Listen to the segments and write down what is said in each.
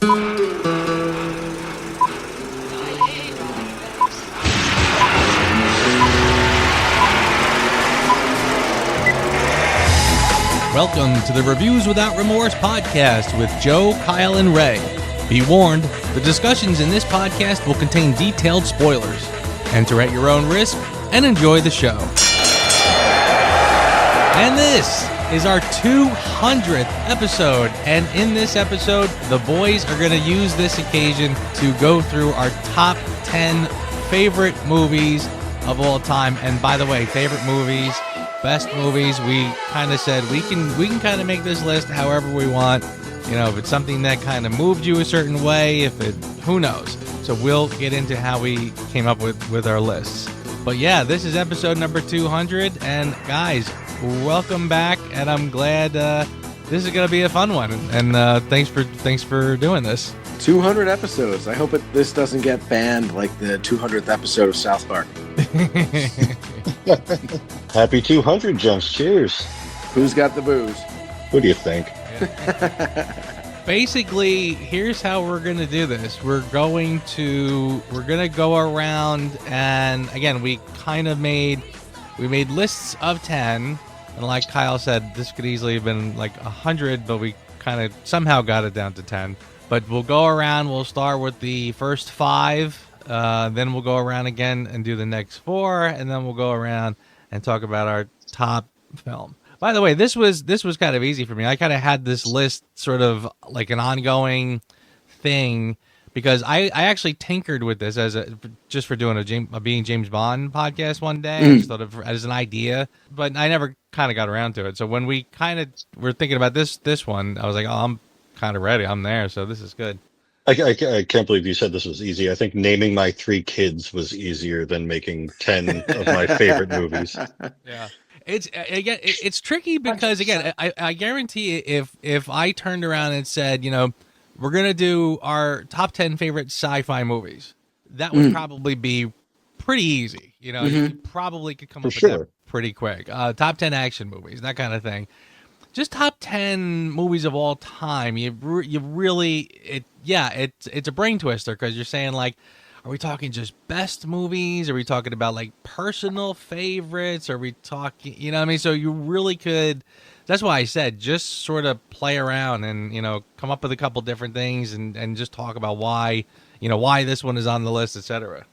Welcome to the Reviews Without Remorse podcast with Joe, Kyle, and Ray. Be warned, the discussions in this podcast will contain detailed spoilers. Enter at your own risk and enjoy the show. And this is our 200th episode, and in this episode, the boys are going to use this occasion to go through our top 10 favorite movies of all time. And by the way, favorite movies, best movies, we kind of said we can kind of make this list however we want. You know, if it's something that kind of moved you a certain way, who knows. So we'll get into how we came up with our lists. But yeah, this is episode number 200, and guys, welcome back, and I'm glad this is going to be a fun one. And thanks for doing this. 200 episodes. I hope this doesn't get banned like the 200th episode of South Park. Happy 200, Jones. Cheers. Who's got the booze? What do you think? Basically, here's how we're going to do this. We're going to go around, and again, we made lists of 10, and like Kyle said, this could easily have been like 100, but we kind of somehow got it down to 10. But we'll go around, we'll start with the first 5, then we'll go around again and do the next 4, and then we'll go around and talk about our top film. By the way, this was kind of easy for me. I kind of had this list sort of like an ongoing thing because I actually tinkered with this just for doing a Being James Bond podcast one day. I just thought of as an idea, but I never kind of got around to it. So when we kind of were thinking about this one, I was like, oh, I'm kind of ready. I'm there. So this is good. I can't believe you said this was easy. I think naming my 3 kids was easier than making 10 of my favorite movies. Yeah. It's tricky because again, I guarantee if I turned around and said, you know, we're gonna do our top 10 favorite sci-fi movies, that would probably be pretty easy. You know, you probably could come up with that pretty quick. Top 10 action movies, that kind of thing. Just top 10 movies of all time. You really it's a brain twister because you're saying like, are we talking just best movies? Are we talking about like personal favorites? Are we talking, you know what I mean? So you really could, that's why I said just sort of play around and, you know, come up with a couple different things and just talk about why this one is on the list, etc.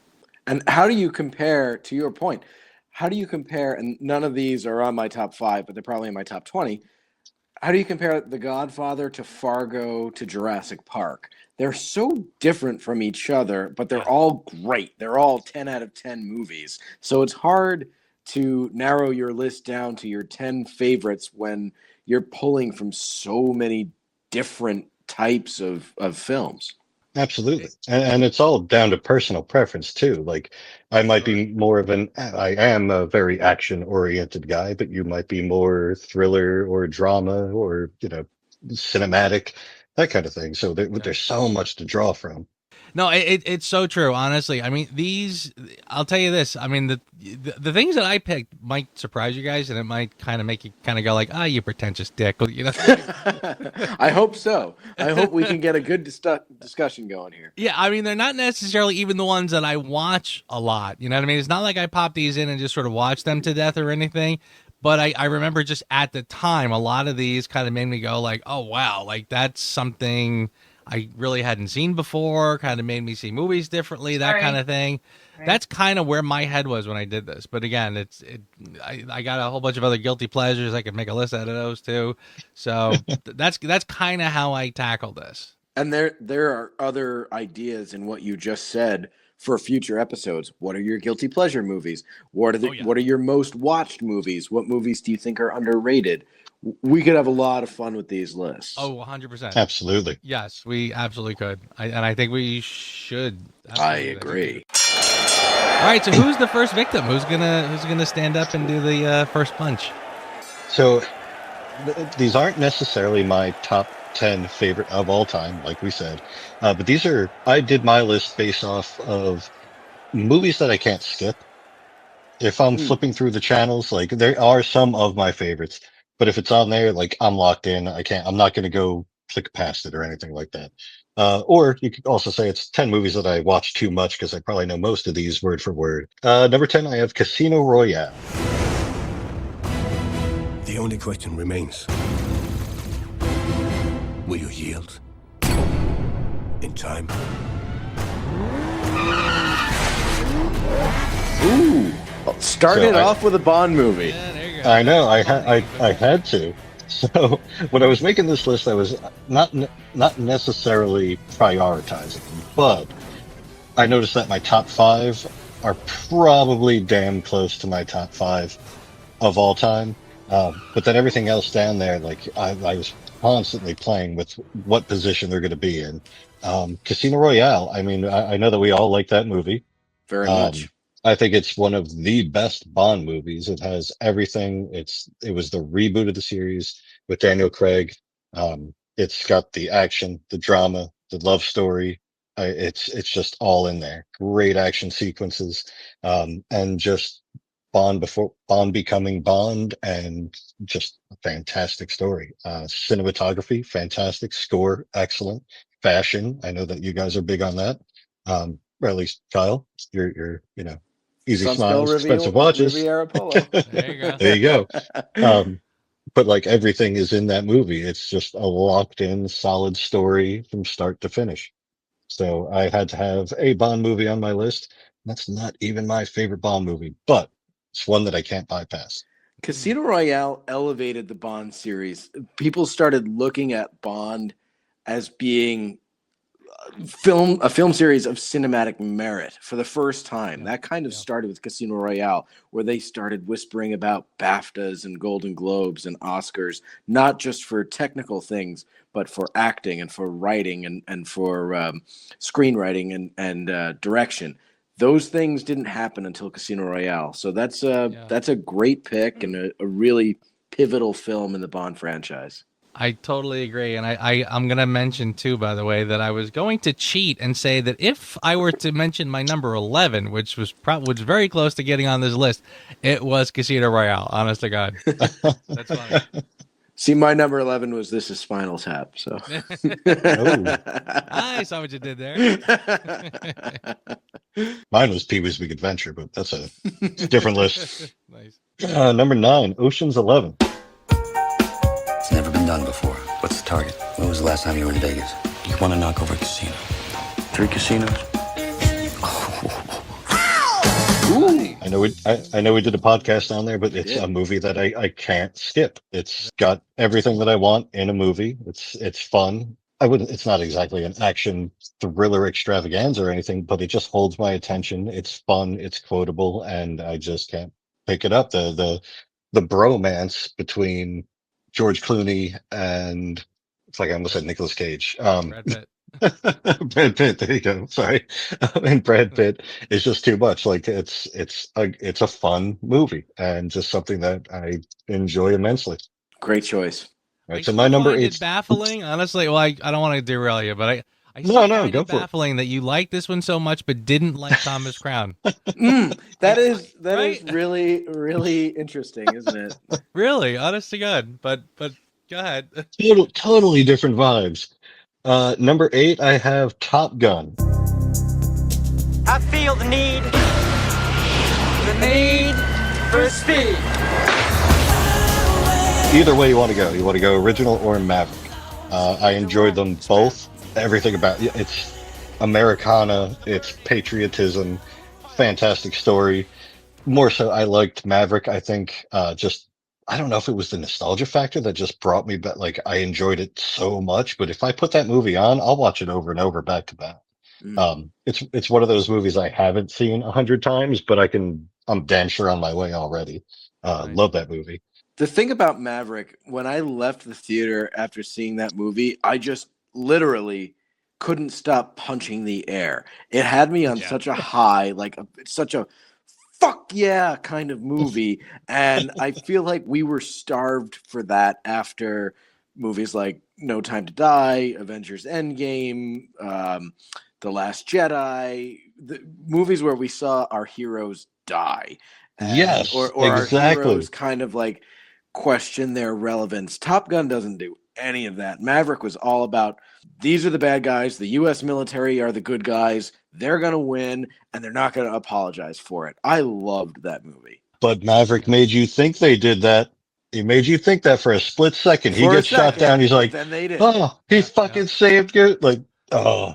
And how do you compare, to your point, how do you compare, and none of these are on my top 5, but they're probably in my top 20. How do you compare The Godfather to Fargo to Jurassic Park? They're so different from each other, but they're all great. They're all 10 out of 10 movies. So it's hard to narrow your list down to your 10 favorites when you're pulling from so many different types of films. Absolutely. And it's all down to personal preference too. Like I might be I am a very action oriented guy, but you might be more thriller or drama or, you know, cinematic, that kind of thing. So there's so much to draw from. No, it's so true. Honestly, I mean, I'll tell you this. I mean, the things that I picked might surprise you guys, and it might kind of make you kind of go like, "Ah, you pretentious dick," you know. I hope so. I hope we can get a good discussion going here. Yeah, I mean, they're not necessarily even the ones that I watch a lot. You know what I mean? It's not like I pop these in and just sort of watch them to death or anything. But I remember just at the time, a lot of these kind of made me go like, "Oh wow, like that's something I really hadn't seen before," kind of made me see movies differently, that kind of thing. Right. That's kind of where my head was when I did this. But again, I got a whole bunch of other guilty pleasures. I could make a list out of those too. So that's kind of how I tackled this. And there are other ideas in what you just said for future episodes. What are your guilty pleasure movies? What are your most watched movies? What movies do you think are underrated? We could have a lot of fun with these lists. Oh, 100%. Absolutely. Yes, we absolutely could. I think we should. I agree. All right, so who's the first victim? Who's gonna stand up and do the first punch? So these aren't necessarily my top 10 favorite of all time, like we said, but I did my list based off of movies that I can't skip. If I'm flipping through the channels, like there are some of my favorites. But if it's on there, like I'm locked in. I'm not going to go click past it or anything like that. Or you could also say it's 10 movies that I watch too much because I probably know most of these word for word. Number 10, I have Casino Royale. The only question remains. Will you yield? In time? Ooh, started So off with a Bond movie. Yeah, there you go. I know I had to. So when I was making this list, I was not necessarily prioritizing, but I noticed that my top 5 are probably damn close to my top 5 of all time. But then everything else down there, like I was constantly playing with what position they're going to be in. Casino Royale. I mean, I know that we all like that movie. Very much. I think it's one of the best Bond movies. It has everything. It was the reboot of the series with Daniel Craig. It's got the action, the drama, the love story. It's just all in there. Great action sequences, and just Bond becoming Bond, and just a fantastic story. Cinematography, fantastic. Score, excellent. Fashion, I know that you guys are big on that. Or at least Kyle, you're easy Sunspell smiles, expensive watches. Riviera Polo. There you go. There you go. But like everything is in that movie. It's just a locked in, solid story from start to finish. So I had to have a Bond movie on my list. That's not even my favorite Bond movie, but it's one that I can't bypass. Casino Royale elevated the Bond series. People started looking at Bond as being a film series of cinematic merit for the first time. That kind of started with Casino Royale, where they started whispering about BAFTAs and Golden Globes and Oscars, not just for technical things, but for acting and for writing and for screenwriting and direction. Those things didn't happen until Casino Royale. So that's a great pick and a really pivotal film in the Bond franchise. I totally agree. And I'm going to mention, too, by the way, that I was going to cheat and say that if I were to mention my number 11, which was very close to getting on this list, it was Casino Royale, honest to God. That's funny. See, my number 11 was This Is Spinal Tap. So I saw what you did there. Mine was Pee-wee's Big Adventure, but that's a different list. Nice. Number 9, Ocean's 11. It's never been done before. What's the target? When was the last time you were in Vegas? You want to knock over a casino? 3 casinos? I know we did a podcast down there, but it's a movie that I can't skip. It's got everything that I want in a movie. It's fun. It's not exactly an action thriller extravaganza or anything, but it just holds my attention. It's fun, it's quotable, and I just can't pick it up. The bromance between George Clooney and, it's like I almost said Nicolas Cage. Brad Pitt. Brad Pitt, there you go. Sorry. And Brad Pitt is just too much. Like it's a fun movie and just something that I enjoy immensely. Great choice. Right. I So my number find 8. it baffling, honestly. Well, I don't want to derail you, but I No, find go it for it. baffling that you like this one so much but didn't like Thomas Crown. That is Right? really, really interesting, isn't it? Really, honest to God. But go ahead. Totally different vibes. Number 8, I have Top Gun. I feel the need for speed. Either way you want to go. You want to go original or Maverick. I enjoyed them both. Everything about it's Americana, it's patriotism, fantastic story. More so, I liked Maverick. I think I don't know if it was the nostalgia factor that just brought me back. Like I enjoyed it so much, but if I put that movie on, I'll watch it over and over back to back. It's one of those movies I haven't seen 100 times, but I'm damn sure on my way already. Nice. Love that movie. The thing about Maverick, when I left the theater after seeing that movie, I just literally couldn't stop punching the air. It had me on such a high, such a fuck yeah kind of movie. And I feel like we were starved for that after movies like No Time to Die, Avengers Endgame, The Last Jedi, the movies where we saw our heroes die. Yes, or exactly. our heroes kind of like question their relevance. Top Gun doesn't do any of that. Maverick was all about these are the bad guys. The U.S. military are the good guys. They're going to win, and they're not going to apologize for it. I loved that movie. But Maverick made you think they did that. He made you think that for a split second. He For a gets shot second, down. He's but like, then they did. oh, he fucking saved you. Like, oh.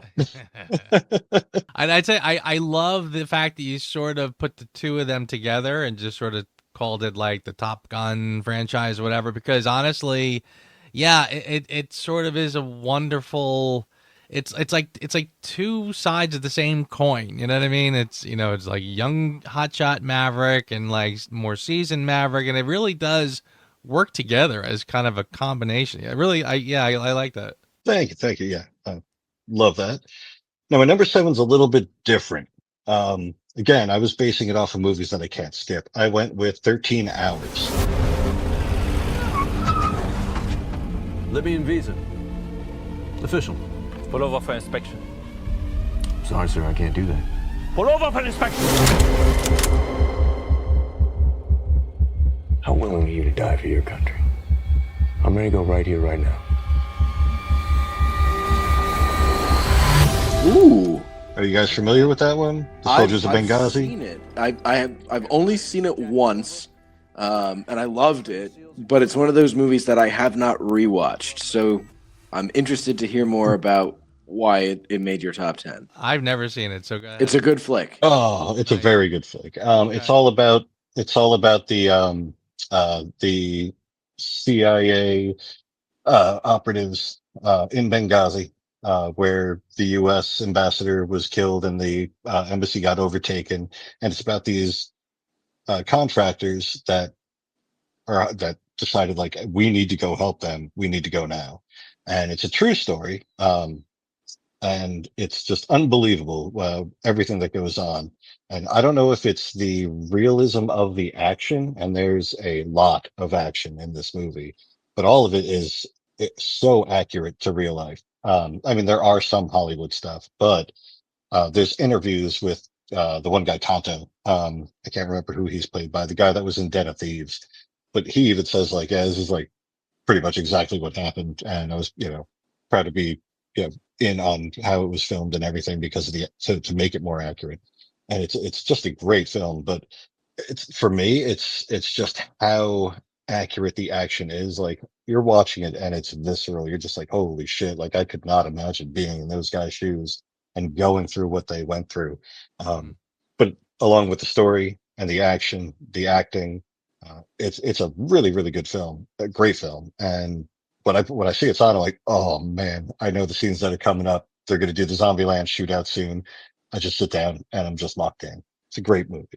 And I'd say I love the fact that you sort of put the two of them together and just sort of called it like the Top Gun franchise or whatever, because honestly, yeah, it sort of is a wonderful. It's like two sides of the same coin. You know what I mean? It's it's like young hotshot Maverick and like more seasoned Maverick, and it really does work together as kind of a combination. I like that. Thank you. Yeah, I love that. Now, my number 7's a little bit different. Again, I was basing it off of movies that I can't skip. I went with 13 Hours. Libyan visa. Official. Pull over for inspection. Sorry, sir, I can't do that. Pull over for inspection. How willing are you to die for your country? I'm ready to go right here, right now. Ooh. Are you guys familiar with that one? The Soldiers of Benghazi? I've seen it. I've only seen it once, and I loved it. But it's one of those movies that I have not rewatched. So I'm interested to hear more about why it made your top 10. I've never seen it, so go ahead. It's a good flick. Oh, it's a very good flick. It's all about the CIA operatives in Benghazi, where the U.S. ambassador was killed and the embassy got overtaken, and it's about these contractors that decided, like, we need to go help them. We need to go now, and it's a true story. And it's just unbelievable, everything that goes on. And I don't know if it's the realism of the action, and there's a lot of action in this movie, but all of it is so accurate to real life. I mean, there are some Hollywood stuff, but there's interviews with the one guy, Tonto. I can't remember who he's played by, the guy that was in Den of Thieves, but he even says, like, yeah, this is like pretty much exactly what happened. And I was, proud to be, in on how it was filmed and everything because of to make it more accurate. And it's just a great film, but for me, it's just how accurate the action is. Like, you're watching it and it's visceral. You're just like, holy shit. Like, I could not imagine being in those guys' shoes and going through what they went through. But along with the story and the action, the acting, it's a really, really good film, a great film. And when I see it's on, I'm like, oh man, I know the scenes that are coming up. They're going to do the Zombieland shootout soon. I just sit down and I'm just locked in. It's a great movie.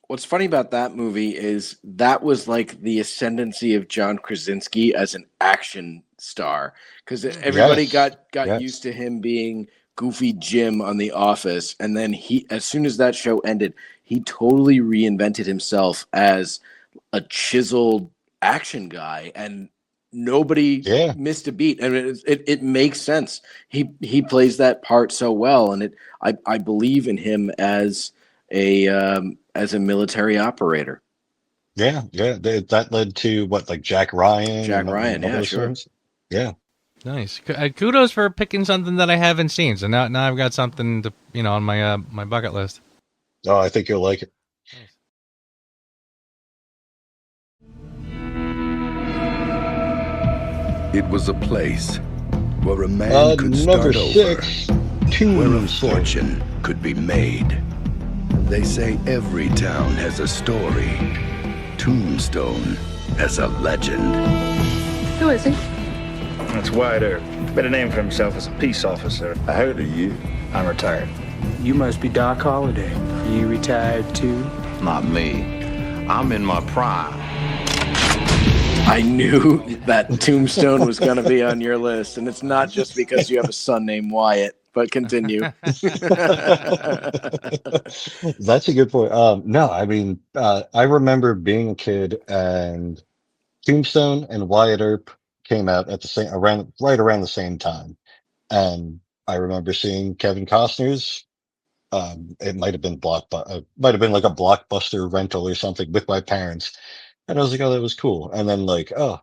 What's funny about that movie is that was like the ascendancy of John Krasinski as an action star, because everybody got used to him being Goofy Jim on The Office, and then as soon as that show ended, he totally reinvented himself as a chiseled action guy, and nobody missed a beat. I mean, it makes sense. He plays that part so well, and I believe in him as a military operator. Yeah. That led to what, like Jack Ryan? Yeah, sure. Things? Yeah. Nice. Kudos for picking something that I haven't seen. So now I've got something to on my my bucket list. Oh, I think you'll like it. It was a place where a man could start over, where a fortune could be made. They say every town has a story. Tombstone has a legend. Who is he? That's Wyatt Earp. Better name for himself as a peace officer. I heard of you. I'm retired. You must be Doc Holliday. Are you retired too? Not me. I'm in my prime. I knew that Tombstone was going to be on your list, and it's not just because you have a son named Wyatt, but continue. That's a good point. No, I mean, I remember being a kid and Tombstone and Wyatt Earp came out at right around the same time. And I remember seeing Kevin Costner's, it might have been like a Blockbuster rental or something with my parents. And I was like, oh, that was cool. And then, like, oh,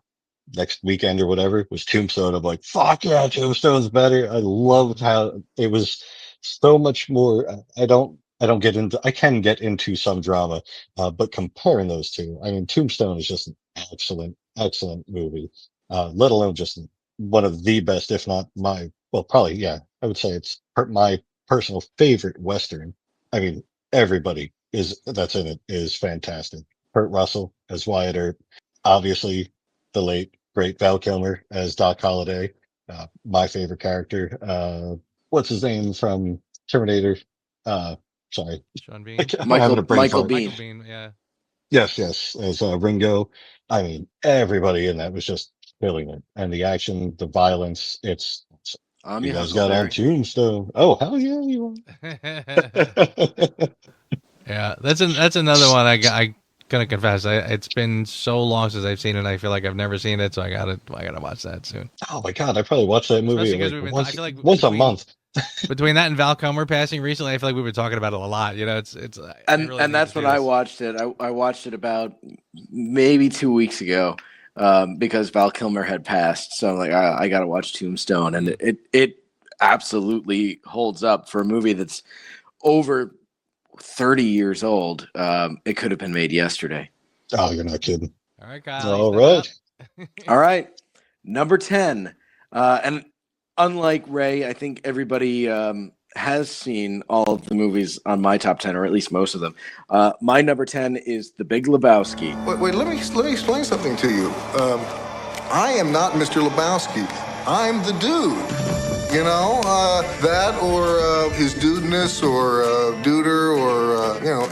next weekend or whatever was Tombstone. I'm like, fuck yeah, Tombstone's better. I loved how it was so much more. I can get into some drama, but comparing those two, I mean, Tombstone is just an excellent movie. Let alone just one of the best, if not probably, yeah, I would say it's my personal favorite Western. I mean, everybody that's in it is fantastic. Kurt Russell as Wyatt Earp, obviously the late great Val Kilmer as Doc Holliday, my favorite character. What's his name from Terminator? Sorry, Sean Bean. Michael Bean. Michael Bean. Yeah. Yes, as Ringo. I mean, everybody in that was just killing it, and the action, the violence. You guys got on Tombstone. Oh, hell yeah, you are. Yeah, that's another one. I gonna confess, it's been so long since I've seen it. I feel like I've never seen it, so I gotta watch that soon. Oh my god, I probably watch that movie once a month. Between that and Val Kilmer passing recently, I feel like we've been talking about it a lot. You know, it's and that's when I watched it. I watched it about maybe 2 weeks ago because Val Kilmer had passed. So I'm like, I got to watch Tombstone, and it absolutely holds up for a movie that's over 30 years old. It could have been made yesterday. Oh, you're not kidding. All right, Kyle. All right. All right. Number 10. And unlike Ray, I think everybody has seen all of the movies on my top 10, or at least most of them. My number 10 is The Big Lebowski. Wait, let me explain something to you. I am not Mr. Lebowski. I'm the dude. You know, that or his dudeness or Duder or,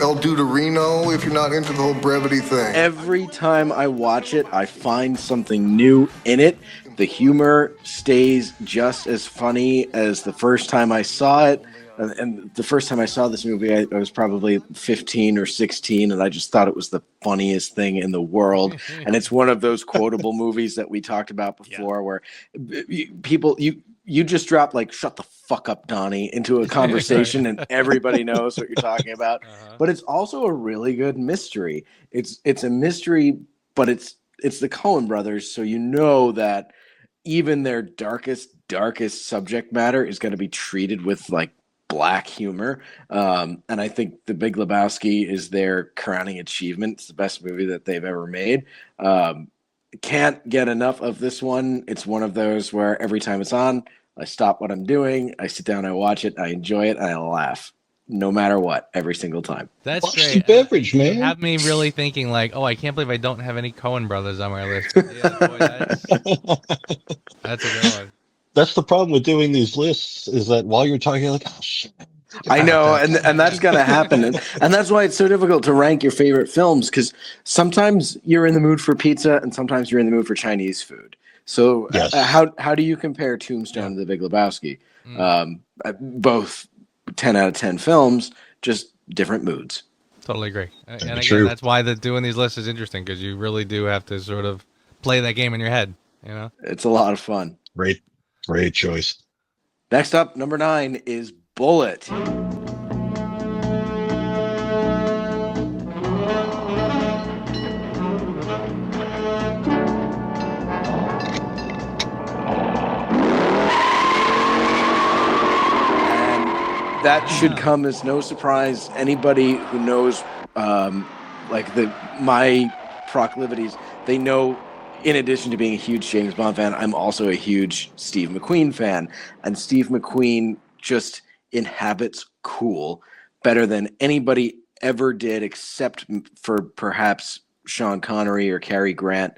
El Duderino if you're not into the whole brevity thing. Every time I watch it, I find something new in it. The humor stays just as funny as the first time I saw it. And the first time I saw this movie, I was probably 15 or 16, and I just thought it was the funniest thing in the world. And it's one of those quotable movies that we talked about before, where you just drop like "shut the fuck up, Donnie" into a conversation, and everybody knows what you're talking about. But it's also a really good mystery. It's a mystery, but it's the Coen brothers, so you know that even their darkest subject matter is going to be treated with like black humor. And I think The Big Lebowski is their crowning achievement. It's the best movie that they've ever made. Can't get enough of this one. It's one of those where every time it's on, I stop what I'm doing, I sit down, I watch it, I enjoy it, and I laugh. No matter what, every single time. That's great. Beverage, man. You have me really thinking like, I can't believe I don't have any Coen brothers on my list. Yeah, boy, that's a good one. That's the problem with doing these lists, is that while you're talking, you're like, oh shit. I know, and that's gonna happen, and that's why it's so difficult to rank your favorite films, because sometimes you're in the mood for pizza, and sometimes you're in the mood for Chinese food. So, yes. How do you compare Tombstone to The Big Lebowski? Both 10 out of 10 films, just different moods. Totally agree. And again, that's why doing these lists is interesting, because you really do have to sort of play that game in your head. You know, it's a lot of fun. Great choice. Next up, number 9 is Bullet. That should come as no surprise. Anybody who knows, my proclivities, they know. In addition to being a huge James Bond fan, I'm also a huge Steve McQueen fan, and Steve McQueen just inhabits cool better than anybody ever did, except for perhaps Sean Connery or Cary Grant.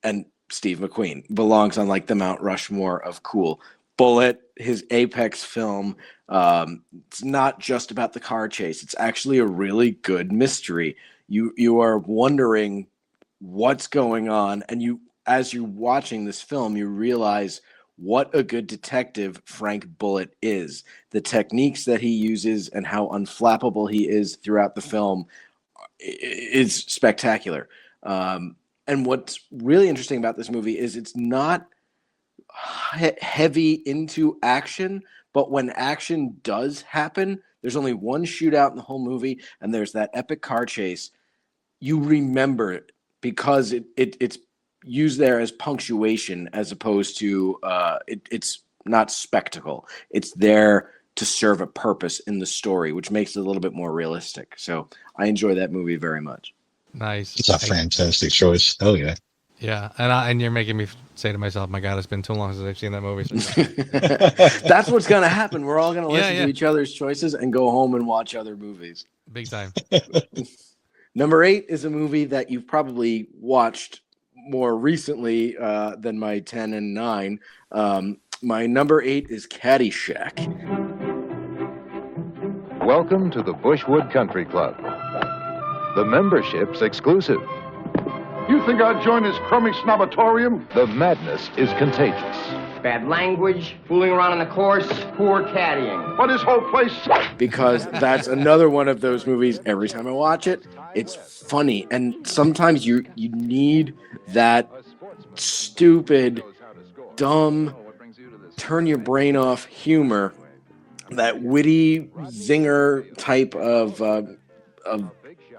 And Steve McQueen belongs on like the Mount Rushmore of cool. Bullet, his apex film. It's not just about the car chase. It's actually a really good mystery. You are wondering what's going on, and as you're watching this film, you realize what a good detective Frank Bullitt is. The techniques that he uses and how unflappable he is throughout the film is spectacular. And what's really interesting about this movie is it's not heavy into action, but when action does happen, there's only one shootout in the whole movie, and there's that epic car chase. You remember it because used there as punctuation as opposed to it's not spectacle. It's there to serve a purpose in the story, which makes it a little bit more realistic. So I enjoy that movie very much. Nice. It's a fantastic choice. Oh yeah. Yeah, and you're making me say to myself, my God, it's been too long since I've seen that movie. That's what's going to happen. We're all going to listen Yeah. to each other's choices and go home and watch other movies. Big time. Number 8 is a movie that you've probably watched more recently than my 10 and 9. My number 8 is Caddyshack. Welcome to the Bushwood Country Club. The membership's exclusive. You think I'd join this crummy snobatorium? The madness is contagious. Bad language, fooling around on the course, poor caddying. But this whole place... Because that's another one of those movies, every time I watch it, it's funny. And sometimes you need that stupid, dumb, turn your brain off humor, that witty zinger type of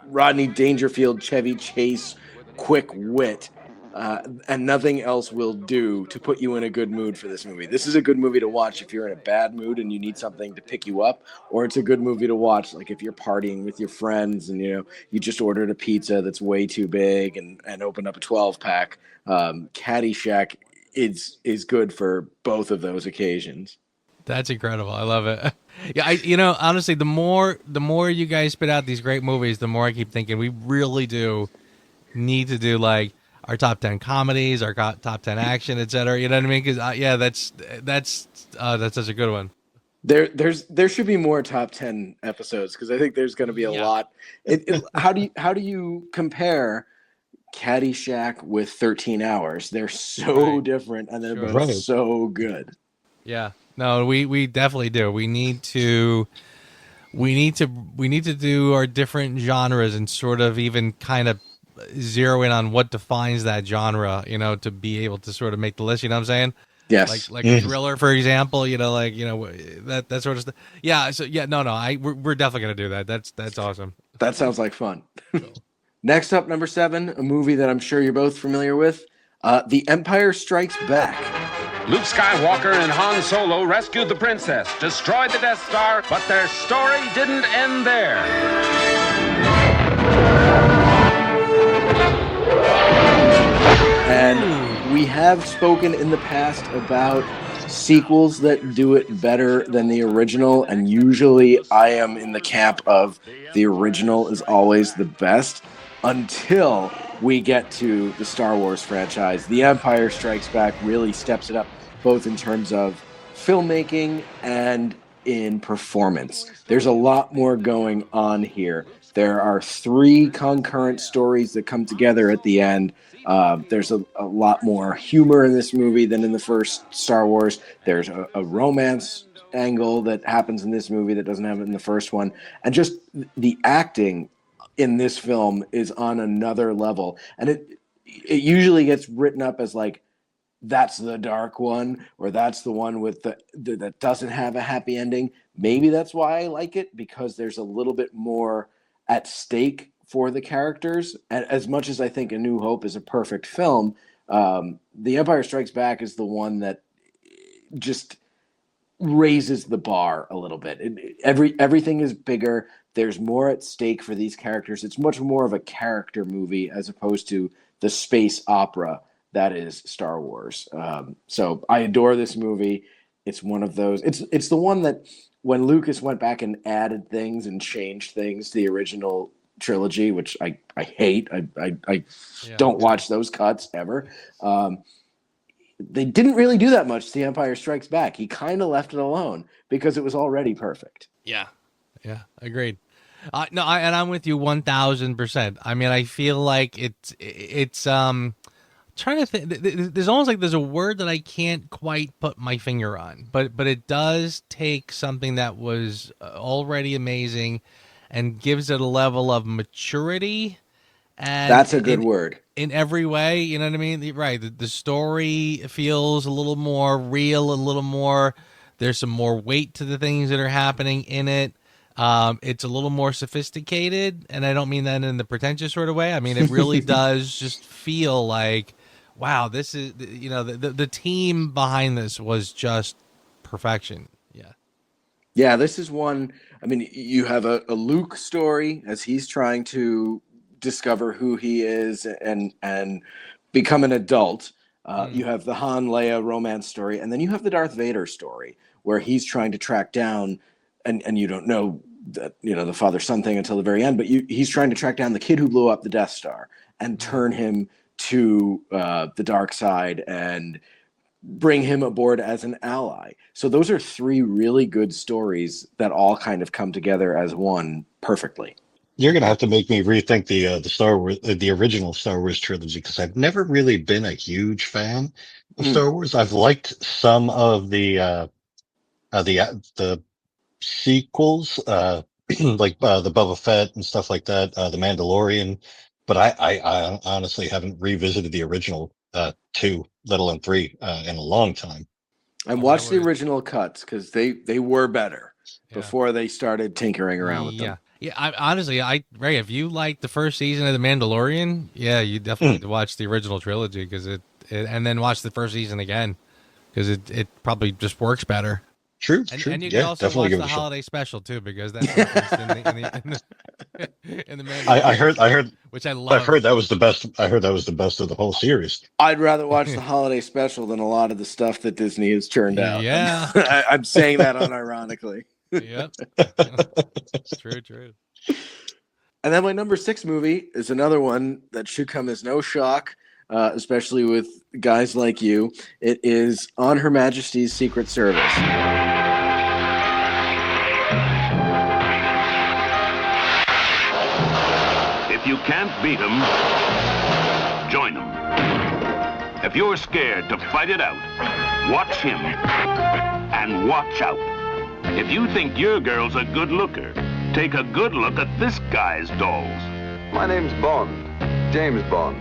Rodney Dangerfield, Chevy Chase, quick wit, and nothing else will do to put you in a good mood for this movie. This is a good movie to watch if you're in a bad mood and you need something to pick you up, or it's a good movie to watch like if you're partying with your friends and you just ordered a pizza that's way too big and opened up a 12-pack. Caddyshack is good for both of those occasions. That's incredible. I love it. Yeah, honestly, the more you guys spit out these great movies, the more I keep thinking we really do need to do like our top 10 comedies, our top 10 action, etc. You know what I mean? Because that's such a good one. There should be more top 10 episodes because I think there's going to be a lot. How do you compare Caddyshack with 13 Hours? They're so different and they're both so good. Yeah. No, we definitely do. We need to do our different genres and sort of even kind of zero in on what defines that genre, to be able to sort of make the list, you know what I'm saying? Yes. Like a thriller, for example, that sort of stuff. Yeah. So yeah, no, we're definitely going to do that. That's awesome. That sounds like fun. Next up, number 7, a movie that I'm sure you're both familiar with, The Empire Strikes Back. Luke Skywalker and Han Solo rescued the princess, destroyed the Death Star, but their story didn't end there. And we have spoken in the past about sequels that do it better than the original, and usually I am in the camp of the original is always the best until we get to the Star Wars franchise. The Empire Strikes Back really steps it up, both in terms of filmmaking and in performance. There's a lot more going on here. There are 3 concurrent stories that come together at the end. There's a lot more humor in this movie than in the first Star Wars. There's a romance angle that happens in this movie that doesn't have it in the first one. And just the acting in this film is on another level. And it usually gets written up as like, that's the dark one, or that's the one with that doesn't have a happy ending. Maybe that's why I like it, because there's a little bit more at stake for the characters. And as much as I think A New Hope is a perfect film, The Empire Strikes Back is the one that just raises the bar a little bit. Everything is bigger. There's more at stake for these characters. It's much more of a character movie as opposed to the space opera that is Star Wars. So I adore this movie. It's one of those. It's the one that when Lucas went back and added things and changed things to the original trilogy, which I hate. I don't watch those cuts ever. They didn't really do that much to The Empire Strikes Back. He kind of left it alone because it was already perfect. Yeah, agreed. And I'm with you 1,000%. I mean, I feel like it's trying to think. There's almost like there's a word that I can't quite put my finger on, but it does take something that was already amazing and gives it a level of maturity. And that's a good word. In every way, you know what I mean? Right. The story feels a little more real, a little more, there's some more weight to the things that are happening in it. It's a little more sophisticated, and I don't mean that in the pretentious sort of way. I mean, it really does just feel like wow, this is, the team behind this was just perfection. Yeah. Yeah, this is one. I mean, you have a Luke story as he's trying to discover who he is and become an adult. You have the Han Leia romance story, and then you have the Darth Vader story where he's trying to track down, and you don't know that the father-son thing until the very end, but he's trying to track down the kid who blew up the Death Star and turn him to the dark side and bring him aboard as an ally. So those are three really good stories that all kind of come together as one perfectly. You're gonna have to make me rethink the Star Wars, the original Star Wars trilogy, because I've never really been a huge fan of Star Wars. I've liked some of the sequels, like the Boba Fett and stuff like that, the Mandalorian, but I honestly haven't revisited the original two, let alone three, in a long time. I watched the original cuts because they were better before they started tinkering around with them. Yeah, honestly, Ray, if you like the first season of The Mandalorian, yeah, you definitely need to watch the original trilogy because and then watch the first season again because it probably just works better. True, and you can also watch the holiday special too because that's in the Mandalorian. I heard, which I love. I've heard that was the best. I heard that was the best of the whole series. I'd rather watch the holiday special than a lot of the stuff that Disney has churned out. Yeah, I'm saying that unironically. Yep. True. And then my number 6 movie is another one that should come as no shock, especially with guys like you. It is On Her Majesty's Secret Service. If you can't beat them, join them. If you're scared to fight it out, watch him and watch out. If you think your girl's a good looker, take a good look at this guy's dolls. My name's Bond. James Bond.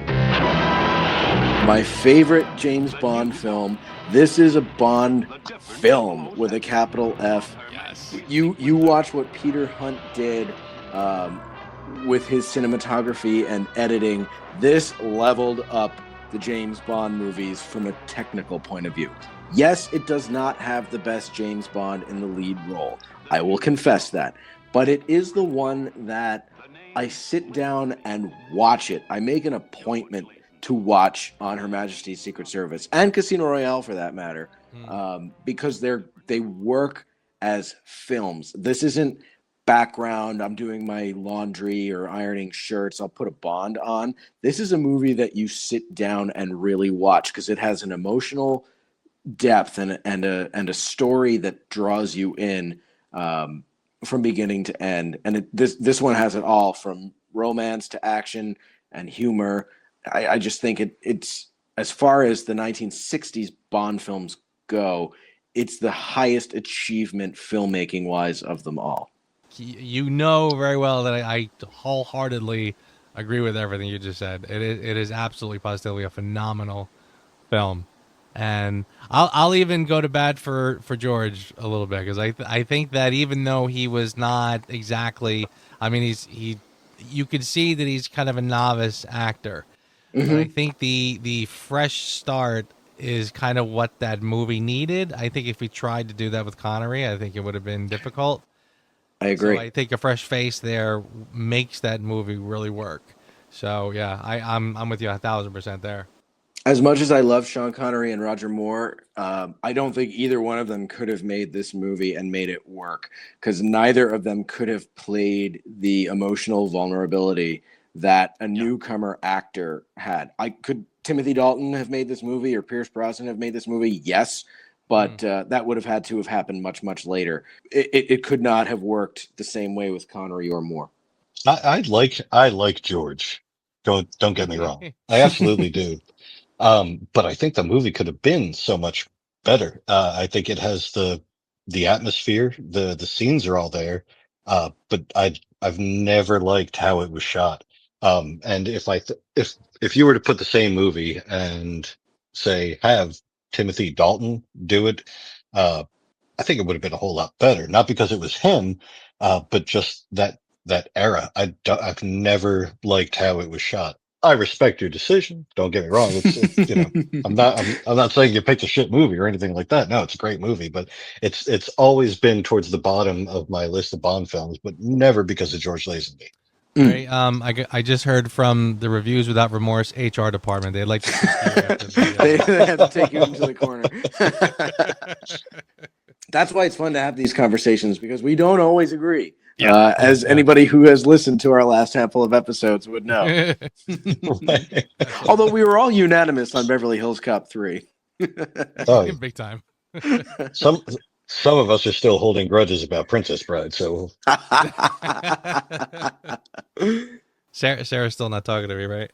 My favorite James Bond film. This is a Bond film with a capital F. Yes. You watch what Peter Hunt did with his cinematography and editing. This leveled up the James Bond movies from a technical point of view. Yes, it does not have the best James Bond in the lead role. I will confess that. But it is the one that I sit down and watch it. I make an appointment to watch On Her Majesty's Secret Service and Casino Royale for that matter, because they work as films. This isn't background. I'm doing my laundry or ironing shirts. I'll put a Bond on. This is a movie that you sit down and really watch because it has an emotional depth and a story that draws you in from beginning to end. And this one has it all, from romance to action and humor. I just think it's as far as the 1960s Bond films go, it's the highest achievement filmmaking wise of them all. You know very well that I wholeheartedly agree with everything you just said. It is absolutely positively a phenomenal film. And I'll even go to bat for George a little bit because I think that even though he was not exactly, I mean you could see that he's kind of a novice actor. Mm-hmm. But I think the fresh start is kind of what that movie needed. I think if we tried to do that with Connery, I think it would have been difficult. I agree. So I think a fresh face there makes that movie really work. So yeah, I'm with you 1,000% there. As much as I love Sean Connery and Roger Moore, I don't think either one of them could have made this movie and made it work, because neither of them could have played the emotional vulnerability that a newcomer actor had. Could Timothy Dalton have made this movie or Pierce Brosnan have made this movie? Yes, but that would have had to have happened much, much later. It could not have worked the same way with Connery or Moore. I like George. Don't get me wrong. I absolutely do. But I think the movie could have been so much better. I think it has the atmosphere, the scenes are all there. But I've never liked how it was shot. And if you were to put the same movie and say, have Timothy Dalton do it, I think it would have been a whole lot better. Not because it was him, but just that era. I've never liked how it was shot. I respect your decision. Don't get me wrong. It's you know, I'm not saying you picked a shit movie or anything like that. No, it's a great movie, but it's always been towards the bottom of my list of Bond films, but never because of George Lazenby. Right. I just heard from the Reviews Without Remorse HR department. They'd like to they have to take you into the corner. That's why it's fun to have these conversations, because we don't always agree. Yeah. As anybody who has listened to our last handful of episodes would know. Although we were all unanimous on Beverly Hills Cop 3. Oh, big time. Some of us are still holding grudges about Princess Bride, so Sarah's still not talking to me, right?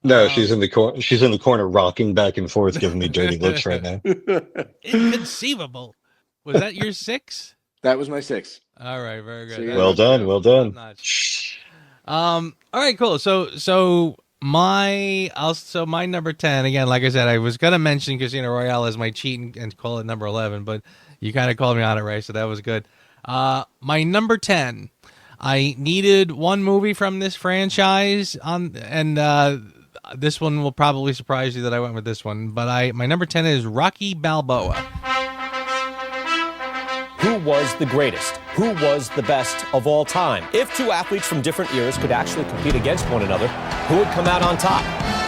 no, she's in the corner. She's in the corner, rocking back and forth, giving me dirty looks right now. Inconceivable. Was that your 6? That was my 6. All right, very good. So well done, well done. All right, cool. So my number 10 again. Like I said, I was gonna mention Casino Royale as my cheat and call it number 11, but you kind of called me on it, Ray, so that was good. My number 10. I needed one movie from this franchise this one will probably surprise you that I went with this one, but my number 10 is Rocky Balboa. Who was the greatest? Who was the best of all time? If two athletes from different eras could actually compete against one another, who would come out on top?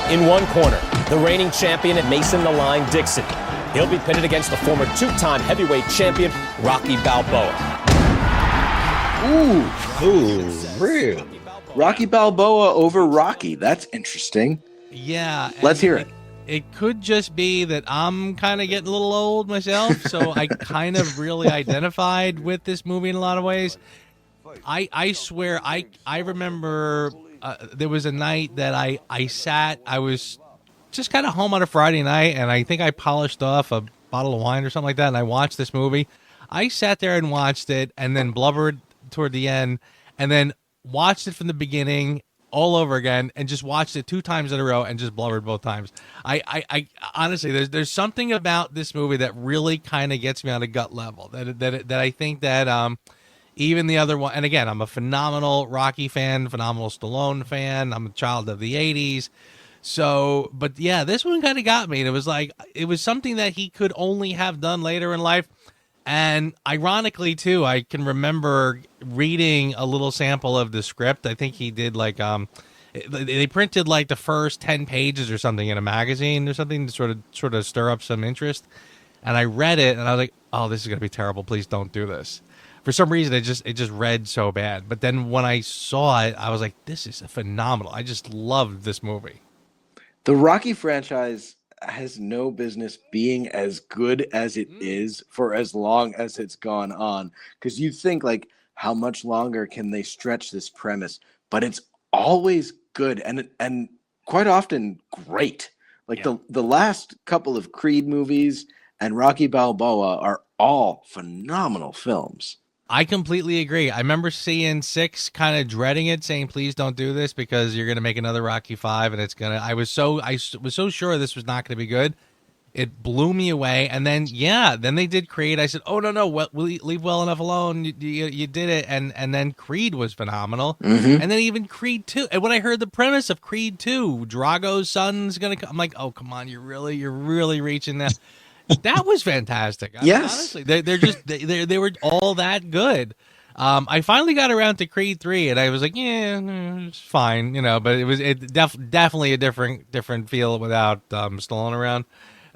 In one corner, the reigning champion at Mason the Line Dixon. He'll be pitted against the former two-time heavyweight champion, Rocky Balboa. Ooh, real. Rocky Balboa over Rocky. That's interesting. Yeah. Let's hear it. It could just be that I'm kind of getting a little old myself, so I kind of really identified with this movie in a lot of ways. I swear, I remember there was a night that I was just kind of home on a Friday night, and I think I polished off a bottle of wine or something like that, and I watched this movie. I sat there and watched it, and then blubbered toward the end, and then watched it from the beginning all over again, and just watched it 2 times in a row and just blubbered both times. I honestly, there's something about this movie that really kind of gets me on a gut level. That I think that even the other one, and again, I'm a phenomenal Rocky fan, phenomenal Stallone fan. I'm a child of the 80s. So, but yeah, this one kind of got me. And it was like, it was something that he could only have done later in life. And ironically, too, I can remember reading a little sample of the script. I think he did like, they printed like the first 10 pages or something in a magazine or something to sort of stir up some interest. And I read it and I was like, oh, this is going to be terrible. Please don't do this. For some reason, it just read so bad. But then when I saw it, I was like, this is phenomenal. I just loved this movie. The Rocky franchise has no business being as good as it is for as long as it's gone on. Because you think, like, how much longer can they stretch this premise? But it's always good and quite often great. Like the last couple of Creed movies and Rocky Balboa are all phenomenal films. I completely agree. I remember seeing 6, kind of dreading it, saying, "Please don't do this because you're going to make another Rocky 5, and it's gonna." I was so sure this was not going to be good. It blew me away, and then then they did Creed. I said, "Oh no, we'll leave well enough alone. You did it," and then Creed was phenomenal, and then even Creed 2. And when I heard the premise of Creed 2, Drago's son's going to come, I'm like, "Oh come on, you're really reaching that." That was fantastic. Yes, honestly, they were all that good. I finally got around to Creed 3, and I was like, yeah, it's fine, But it was definitely a different feel without Stallone around.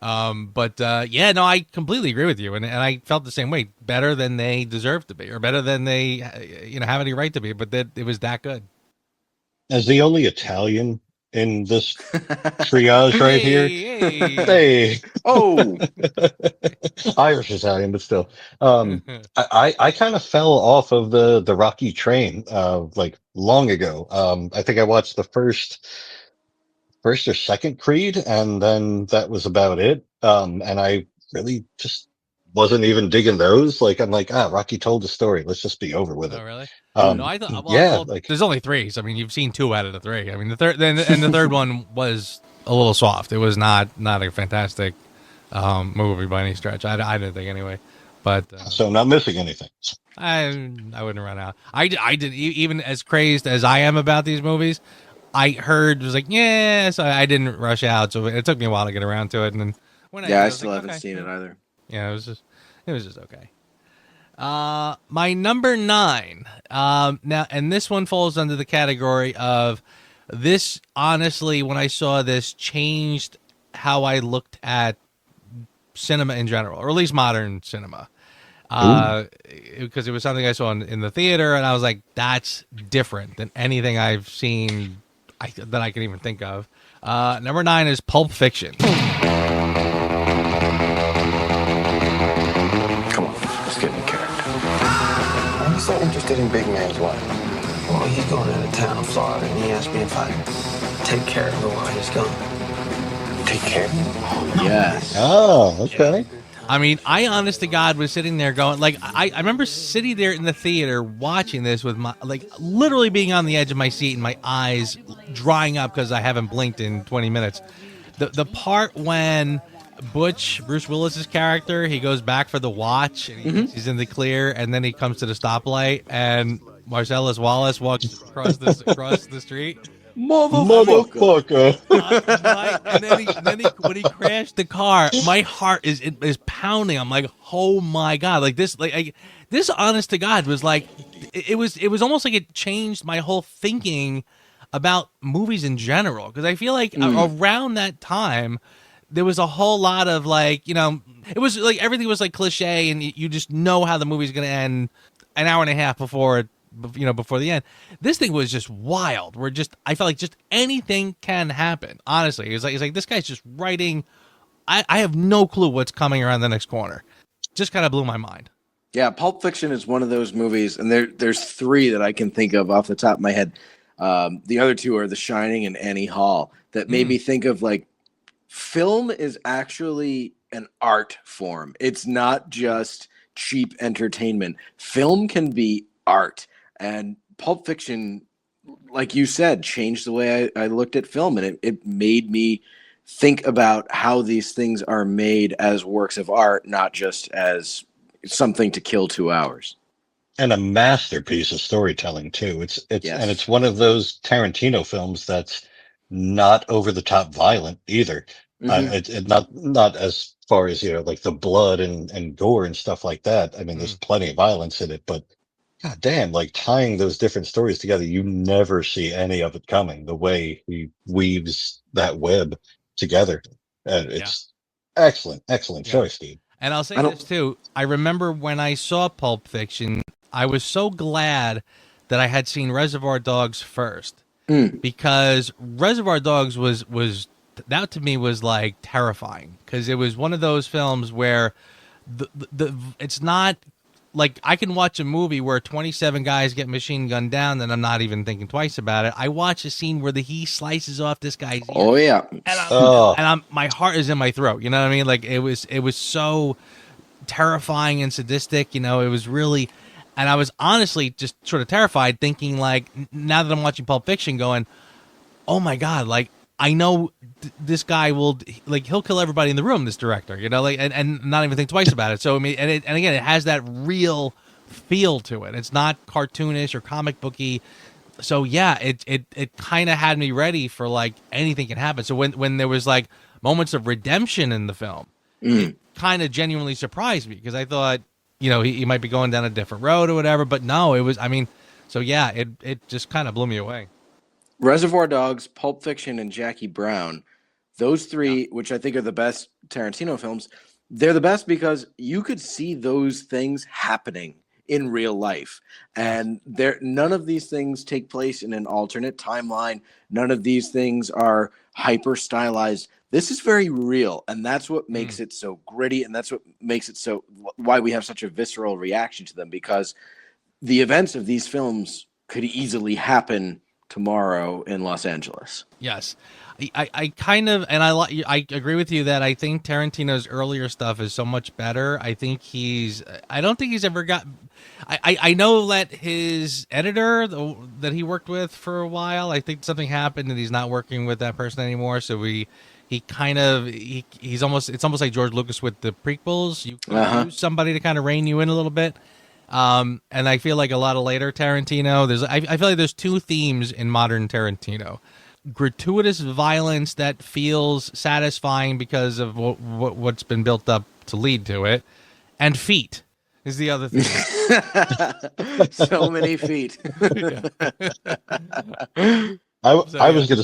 I completely agree with you, and I felt the same way. Better than they deserve to be, or better than they have any right to be. But that it was that good. As the only Italian in this triage right here. Hey. Oh. Irish Italian, but still. I kind of fell off of the Rocky train like long ago. I think I watched the first or second Creed, and then that was about it. And I really just wasn't even digging those. Like, I'm like, Rocky told the story. Let's just be over with it. Oh, really? No, I thought, there's only 3. So, I mean, you've seen 2 out of the 3. I mean, the third one was a little soft. It was not a fantastic movie by any stretch. I didn't think anyway. But so I'm not missing anything. I wouldn't run out. I did, even as crazed as I am about these movies, I heard was like, yeah, so I didn't rush out. So it took me a while to get around to it, and then when I was still like, haven't okay. seen it either. Yeah, it was just okay. My number 9. Now, and this one falls under the category of this. Honestly, when I saw this, changed how I looked at cinema in general, or at least modern cinema. Because it was something I saw in the theater, and I was like, that's different than anything I've seen that I can even think of. Number 9 is Pulp Fiction. Come on, let's get in character. Why are you so interested in Big Man's wife? Well, he's going out of town in Florida, and he asked me if I'd take care of her while he's gone. Take care of him? Oh, yes. Oh, okay. I mean, I honest to God was sitting there going, like, I remember sitting there in the theater watching this with my, like, literally being on the edge of my seat and my eyes drying up because I haven't blinked in 20 minutes. The part when Bruce Willis's character, he goes back for the watch and he's in the clear, and then he comes to the stoplight and Marcellus Wallace walks across the street. Motherfucker. And then when he crashed the car, my heart is pounding. I'm like, oh my God. Like this, this honest to God was like, it was almost like it changed my whole thinking about movies in general. Cause I feel like around that time, there was a whole lot of like, you know, it was like everything was like cliche and you just know how the movie's going to end an hour and a half before the end. This thing was just wild. I felt like just anything can happen. Honestly, it's like this guy's just writing. I have no clue what's coming around the next corner. Just kind of blew my mind. Yeah, Pulp Fiction is one of those movies, and there's 3 that I can think of off the top of my head. The other 2 are The Shining and Annie Hall, that made me think of like, film is actually an art form. It's not just cheap entertainment. Film can be art. And Pulp Fiction, like you said, changed the way I looked at film, and it made me think about how these things are made as works of art, not just as something to kill 2 hours. And a masterpiece of storytelling too. And it's one of those Tarantino films that's not over the top violent either. It's not as far as, you know, like the blood and gore and stuff like that. I mean, there's plenty of violence in it, but God damn, like tying those different stories together, you never see any of it coming, the way he weaves that web together. And it's excellent choice, Steve. And I'll say this too. I remember when I saw Pulp Fiction, I was so glad that I had seen Reservoir Dogs first. Because Reservoir Dogs was that to me was like terrifying, because it was one of those films where it's not like I can watch a movie where 27 guys get machine gunned down and I'm not even thinking twice about it. I watch a scene where he slices off this guy's ear. Oh yeah. And my heart is in my throat. You know what I mean? Like it was so terrifying and sadistic, you know, it was really, and I was honestly just sort of terrified, thinking like, now that I'm watching Pulp Fiction, going, oh my God, like I know this guy will, like, he'll kill everybody in the room, this director, you know, like, and not even think twice about it. So, I mean, and again, it has that real feel to it. It's not cartoonish or comic booky. So yeah, it kind of had me ready for like anything can happen. So when there was like moments of redemption in the film, it kind of genuinely surprised me, because I thought, you know, he might be going down a different road or whatever, but no, it was, I mean, so yeah, it just kind of blew me away. Reservoir Dogs, Pulp Fiction, and Jackie Brown, those 3, which I think are the best Tarantino films, they're the best because you could see those things happening in real life. And none of these things take place in an alternate timeline. None of these things are hyper stylized. This is very real, and that's what makes it so gritty, and that's what makes it so why we have such a visceral reaction to them, because the events of these films could easily happen tomorrow in Los Angeles. Yes. I kind of, and I agree with you that I think Tarantino's earlier stuff is so much better. I don't think he's ever got, I know that his editor that he worked with for a while, I think something happened and he's not working with that person anymore. So it's almost like George Lucas with the prequels. You can use somebody to kind of rein you in a little bit. And I feel like a lot of later Tarantino, I feel like there's 2 themes in modern Tarantino. gratuitous violence that feels satisfying because of what's been built up to lead to it, and feet is the other thing. So many feet. I was going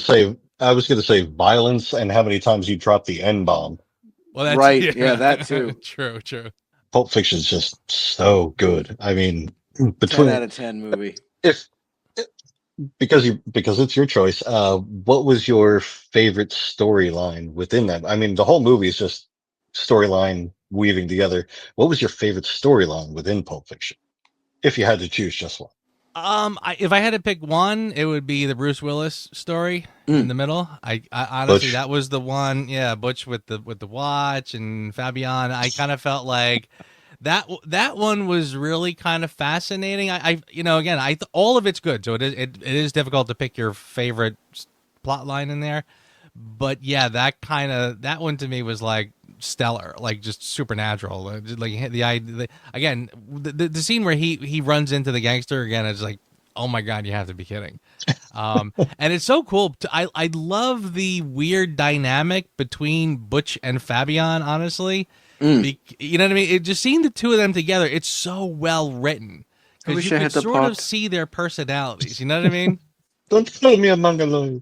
to say violence and how many times you drop the N-bomb. Well, that's, right. Yeah, that too. True. Pulp Fiction is just so good. I mean, 10 out of 10 movie. Because it's your choice. What was your favorite storyline within that? I mean, the whole movie is just storyline weaving together. What was your favorite storyline within Pulp Fiction? If you had to choose just one. If I had to pick one, it would be the Bruce Willis story in the middle. I honestly, Butch. That was the one. Yeah, Butch with the watch and Fabian. I kind of felt like that one was really kind of fascinating. All of it's good, so it is difficult to pick your favorite plot line in there. But yeah, that one to me was like stellar, like just supernatural. Like the scene where he runs into the gangster again is like, oh my God, you have to be kidding. And it's so cool. I love the weird dynamic between Butch and Fabian, honestly. You know what I mean? Just seeing the two of them together, it's so well written because you can sort of see their personalities. You know what I mean? Don't call me a mongoloid.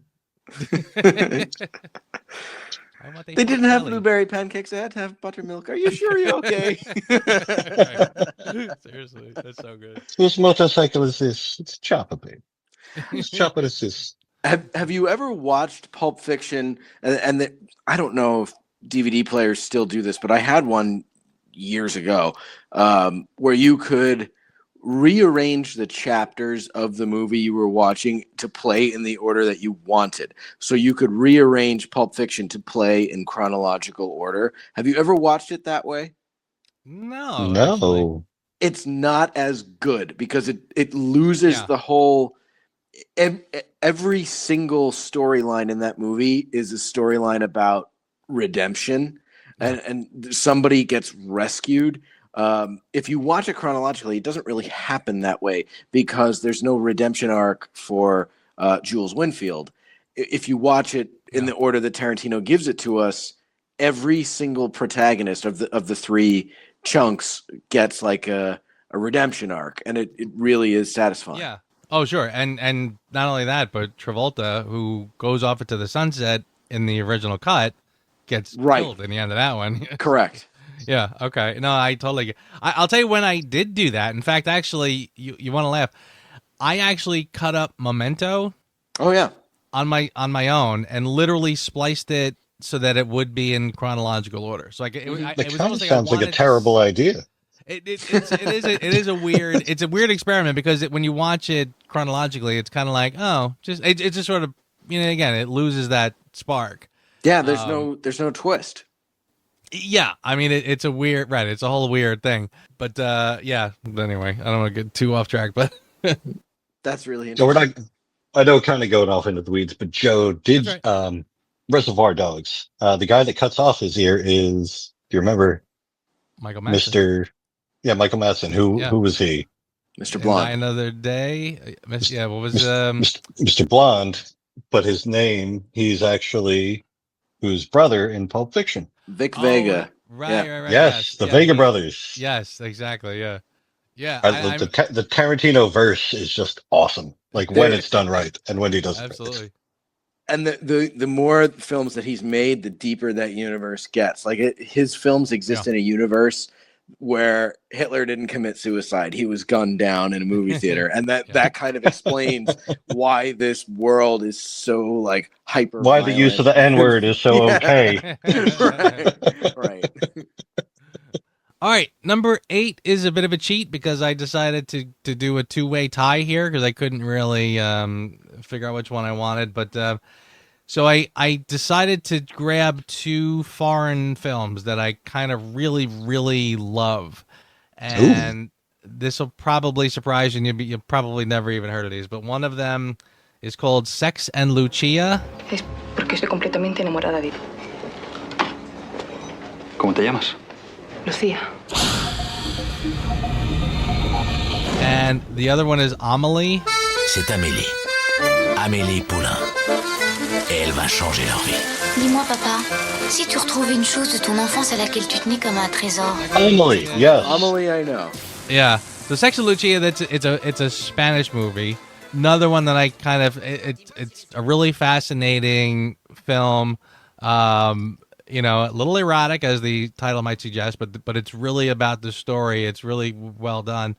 They didn't have blueberry pancakes. They had to have buttermilk. Are you sure you're okay? Seriously, that's so good. Whose motorcycle is this? It's Chopper, babe. Whose Chopper is this? Have you ever watched Pulp Fiction? And I don't know if DVD players still do this, but I had one years ago where you could rearrange the chapters of the movie you were watching to play in the order that you wanted. So you could rearrange Pulp Fiction to play in chronological order. Have you ever watched it that way? No. Actually. It's not as good because it loses the whole... Every single storyline in that movie is a storyline about redemption and somebody gets rescued. If you watch it chronologically, it doesn't really happen that way because there's no redemption arc for Jules Winfield. If you watch it in the order that Tarantino gives it to us, every single protagonist of the three chunks gets like a redemption arc, and it really is satisfying. Yeah. Oh, sure. And not only that, but Travolta, who goes off into the sunset in the original cut, gets killed in the end of that one. Correct. Yeah. Okay. No, I totally get. I'll tell you when I did do that. In fact, actually, you want to laugh. I actually cut up Memento. Oh yeah. On my own, and literally spliced it so that it would be in chronological order. So it kind of sounds like a terrible idea. It is a weird experiment because when you watch it chronologically, it's kind of like it's just sort of again it loses that spark. Yeah. There's no twist. Yeah, I mean it's a weird, right? It's a whole weird thing, but yeah. Anyway, I don't want to get too off track, but that's really interesting. So we're not. I know, kind of going off into the weeds, but Joe did Reservoir Dogs. The guy that cuts off his ear is. Do you remember? Michael Madsen. Michael Madsen. Who was he? Mr. Blonde. Another Day. Yeah, what was Mr. Blonde? But his name, he's actually whose brother in Pulp Fiction. Vic Vega. Right. Yes, the Vega brothers. Yes, exactly. Yeah. The Tarantino verse is just awesome. Like when it's done right and when he does it. Absolutely. And the more films that he's made, the deeper that universe gets. Like his films exist in a universe where Hitler didn't commit suicide. He was gunned down in a movie theater. And that kind of explains why this world is so like hyper. Why the use of the N-word is so okay. Right. All right. Number 8 is a bit of a cheat because I decided to do a two-way tie here because I couldn't really figure out which one I wanted. But so I decided to grab 2 foreign films that I kind of really, really love. And this will probably surprise you. And you've probably never even heard of these. But one of them is called Sex and Lucia. Es porque estoy completamente enamorada de ti. ¿Cómo te llamas? Lucia. And the other one is Amélie. C'est Amélie. Amélie Poulain. et elle va changer leur vie. Dis-moi, papa, si tu retrouvais une chose de ton enfance à laquelle tu tenais comme un trésor. Amelie, yes. Amelie, I know. Yeah, the Sex and Lucia. It's a Spanish movie. Another one that I kind of it's a really fascinating film. You know, a little erotic as the title might suggest, but it's really about the story. It's really well done.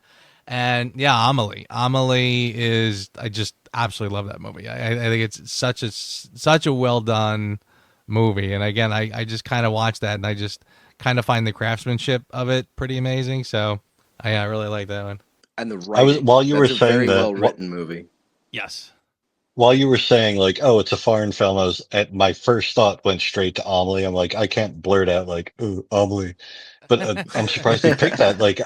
And yeah, Amelie is, I just absolutely love that movie. I think it's such a well done movie. And again, I just kind of watch that and I just kind of find the craftsmanship of it pretty amazing. So I really like that one. And the writing. While you were That's a saying very that, well written movie. Yes. While you were saying like, oh, it's a foreign film, my first thought went straight to Amelie. I'm like, I can't blurt out like, ooh, Amelie, but I'm surprised you picked that. Like,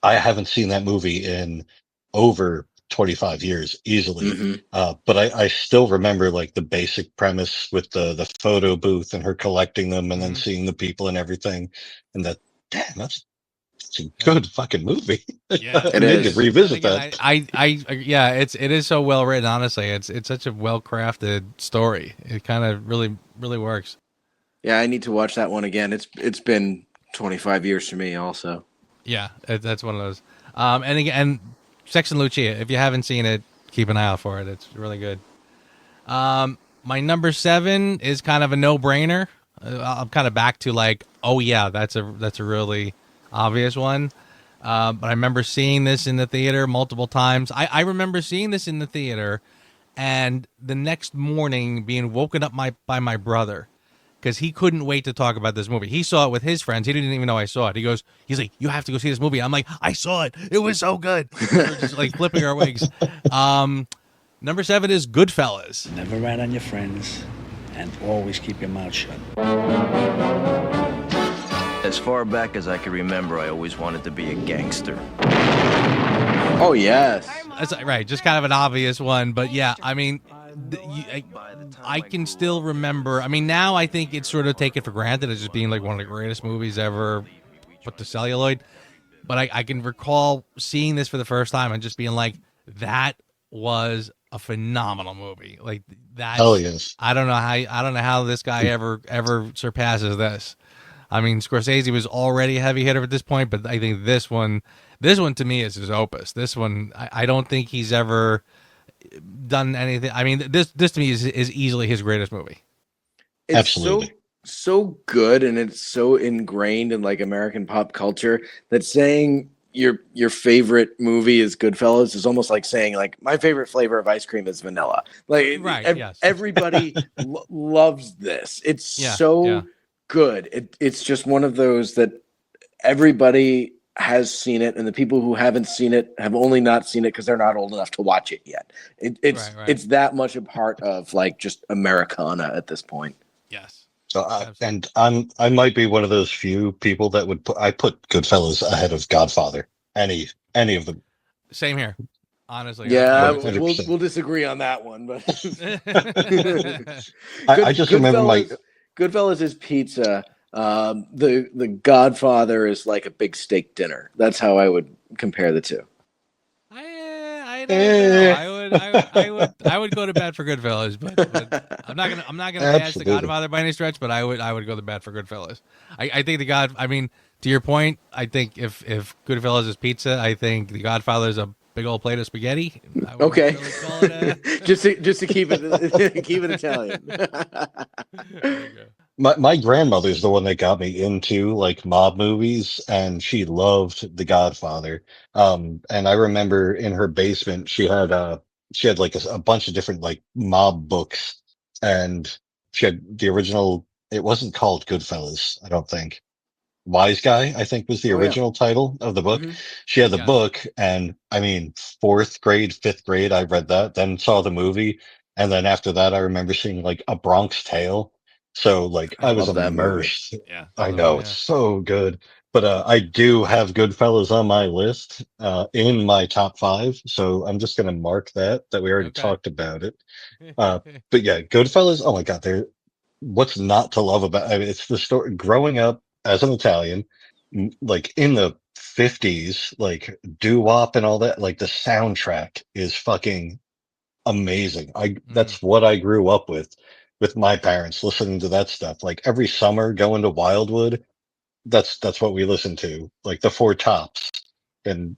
I haven't seen that movie in over 25 years easily. Mm-hmm. But I still remember like the basic premise with the photo booth and her collecting them and then seeing the people and everything. And that's a good fucking movie. Yeah, I need to revisit that. Yeah, it is so well written. Honestly, it's such a well crafted story. It kind of really works. Yeah, I need to watch that one again. It's been 25 years for me also. Yeah, that's one of those. And again, Sex and Lucia. If you haven't seen it, keep an eye out for it. It's really good. My number 7 is kind of a no brainer. I'm kind of back to like, oh yeah, that's a really obvious one. But I remember seeing this in the theater multiple times. I remember seeing this in the theater and the next morning being woken up by my brother because he couldn't wait to talk about this movie. He saw it with his friends. He didn't even know I saw it. He's like, you have to go see this movie. I'm like, I saw it. It was so good. We were just like flipping our wigs. Number 7 is Goodfellas. Never rat on your friends and always keep your mouth shut. As far back as I can remember, I always wanted to be a gangster. Oh, yes. That's right. Just kind of an obvious one. But yeah, I mean, I can still remember. I mean, now I think it's sort of taken for granted as just being like one of the greatest movies ever put to celluloid. But I can recall seeing this for the first time and just being like, that was a phenomenal movie. Like that. Oh, yes. I don't know how this guy ever surpasses this. I mean, Scorsese was already a heavy hitter at this point, but I think this one to me is his opus. This one, I don't think he's ever done anything. I mean, this to me is easily his greatest movie. It's Absolutely. so good, and it's so ingrained in like American pop culture that saying your favorite movie is Goodfellas is almost like saying like my favorite flavor of ice cream is vanilla. Like right, yes. Everybody loves this. It's good. It's just one of those that everybody has seen it, and the people who haven't seen it have only not seen it because they're not old enough to watch it yet. It's that much a part of like just Americana at this point. Yes. So I might be one of those few people that would put Goodfellas ahead of Godfather. Any of them. Same here. Honestly. Yeah, we'll disagree on that one, but I just remember Goodfellas is pizza. The Godfather is like a big steak dinner. That's how I would compare the two. I don't know. I would go to bat for Goodfellas, but I'm not gonna bash the Godfather by any stretch. But I would go to bat for Goodfellas. I think I mean, to your point, I think if Goodfellas is pizza, I think the Godfather is a big old plate of spaghetti. Okay, really call it just to keep it Italian. My grandmother's the one that got me into like mob movies, and she loved The Godfather. And I remember in her basement she had like a bunch of different like mob books, and she had the original. It wasn't called Goodfellas, I don't think. Wise Guy, I think, was the original title of the book. Mm-hmm. She had the book, and I mean, 4th grade, 5th grade, I read that, then saw the movie, and then after that, I remember seeing like A Bronx Tale. So like I was immersed. Yeah, I know it's so good. But I do have Goodfellas on my list in my top 5. So I'm just gonna mark that we already talked about it. But yeah, Goodfellas. Oh my God, what's not to love about? I mean, it's the story. Growing up as an Italian, like in the 50s, like doo-wop and all that. Like the soundtrack is fucking amazing. That's what I grew up with my parents listening to that stuff. Like every summer going to Wildwood, that's what we listened to. Like the Four Tops and,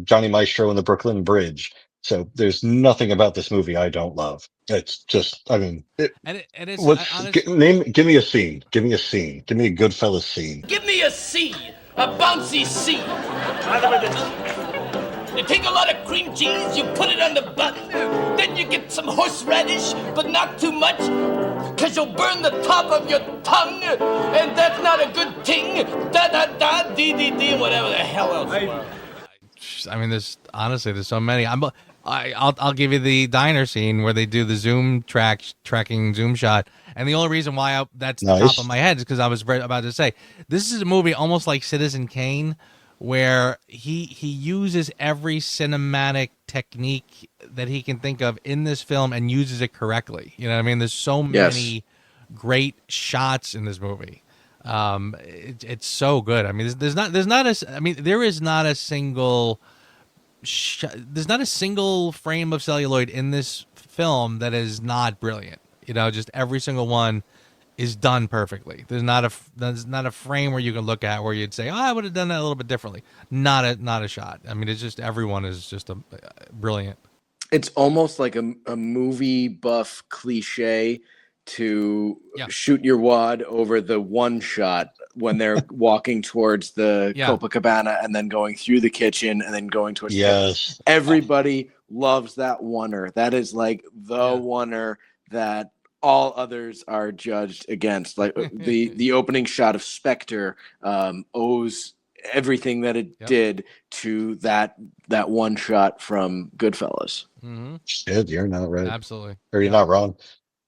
Johnny Maestro and the Brooklyn Bridge. So there's nothing about this movie I don't love. It's just, I mean, and it's give me a scene. Give me a scene. Give me a Goodfellas scene. Give me a C, a bouncy C. You take a lot of cream cheese, you put it on the bun, then you get some horseradish, but not too much, because you'll burn the top of your tongue, and that's not a good thing. Da-da-da, dee-dee-dee, whatever the hell else. I mean, there's so many. I'll give you the diner scene where they do the tracking zoom shot. And the only reason why that's the top of my head is because I was about to say, this is a movie almost like Citizen Kane, where he uses every cinematic technique that he can think of in this film and uses it correctly. You know what I mean? There's so many great shots in this movie. It's so good. I mean, there is not a single there's not a single frame of celluloid in this film that is not brilliant. Just every single one is done perfectly. There's not a frame where you can look at where you'd say, "Oh, I would have done that a little bit differently." Not a shot. I mean, it's just everyone is just brilliant. It's almost like a movie buff cliche to shoot your wad over the one shot when they're walking towards the Copacabana and then going through the kitchen and then going towards everybody loves that oneer. That is like the oneer that all others are judged against. Like the opening shot of Spectre owes everything that it did to that one shot from Goodfellas. Mm-hmm. Shit, you're not right. Absolutely. Or you're not wrong.